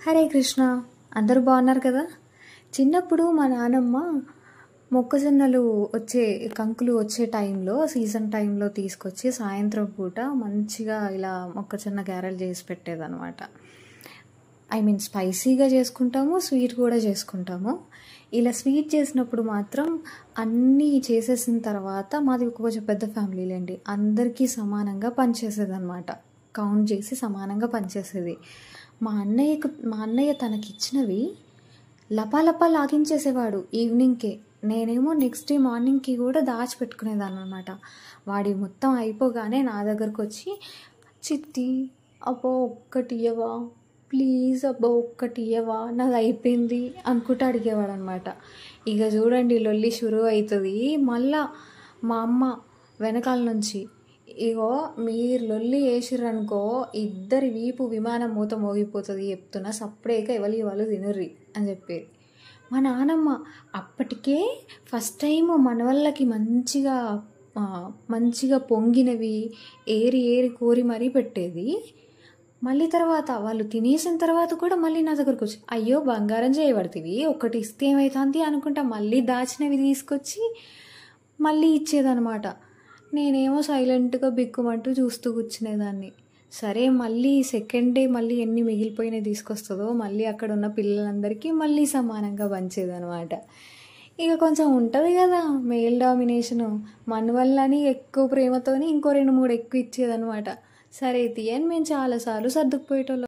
హరే కృష్ణ. అందరూ బాగున్నారు కదా. చిన్నప్పుడు మా నానమ్మ మొక్కజొన్నలు వచ్చే కంకులు వచ్చే టైంలో సీజన్ టైంలో తీసుకొచ్చి సాయంత్రం పూట మంచిగా ఇలా మొక్కజొన్న గారెలు చేసి పెట్టేదనమాట. స్పైసీగా చేసుకుంటాము, స్వీట్ కూడా చేసుకుంటాము. ఇలా స్వీట్ చేసినప్పుడు మాత్రం అన్నీ చేసేసిన తర్వాత మాది కొంచెం పెద్ద ఫ్యామిలీలేండి, అందరికీ సమానంగా పనిచేసేదనమాట. కౌంట్ చేసి సమానంగా పనిచేసేది. మా అన్నయ్య తనకిచ్చినవి లపాలపా లాగించేసేవాడు ఈవినింగ్కే. నేనేమో నెక్స్ట్ డే మార్నింగ్కి కూడా దాచిపెట్టుకునేదాన్ని అనమాట. వాడి మొత్తం అయిపోగానే నా దగ్గరకు వచ్చి, చిట్టి అబ్బో ఒక్కటి ఇయ్యవా ప్లీజ్, అబ్బో ఒక్కటి ఇయ్యవా, నాది అయిపోయింది అనుకుంటూ అడిగేవాడు అనమాట. ఇక చూడండి లొల్లి షురు అవుతుంది. మళ్ళా మా అమ్మ వెనకాల నుంచి, ఇగో మీరు లొల్లి వేసిర్రనుకో ఇద్దరి వీపు విమానం మూత మోగిపోతుంది చెప్తున్నా, సప్పుడేక ఎవరి వాళ్ళు తినర్రి అని చెప్పేది మా నానమ్మ. అప్పటికే ఫస్ట్ టైం మనవళ్ళకి మంచిగా పొంగినవి ఏరి కోరి మరీ పెట్టేది. మళ్ళీ తర్వాత వాళ్ళు తినేసిన తర్వాత కూడా మళ్ళీ నా దగ్గరకు వచ్చి, అయ్యో బంగారం చేయబడుతుంది, ఒకటి ఇస్తే ఏమవుతుంది అనుకుంటా మళ్ళీ దాచినవి తీసుకొచ్చి మళ్ళీ ఇచ్చేదనమాట. నేనేమో సైలెంట్గా బిక్కుమంటూ చూస్తూ కూర్చునేదాన్ని. సరే మళ్ళీ సెకండ్ డే మళ్ళీ ఎన్ని మిగిలిపోయినవి తీసుకొస్తుందో మళ్ళీ అక్కడ ఉన్న పిల్లలందరికీ మళ్ళీ సమానంగా పంచేదనమాట. ఇక కొంచెం ఉంటుంది కదా మేల్ డామినేషను, మన వల్లని ఎక్కువ ప్రేమతోని ఇంకో 2-3 ఎక్కువ ఇచ్చేదనమాట. సరే తీయని మేము చాలాసార్లు సర్దుకుపోయేటోళ్ళం.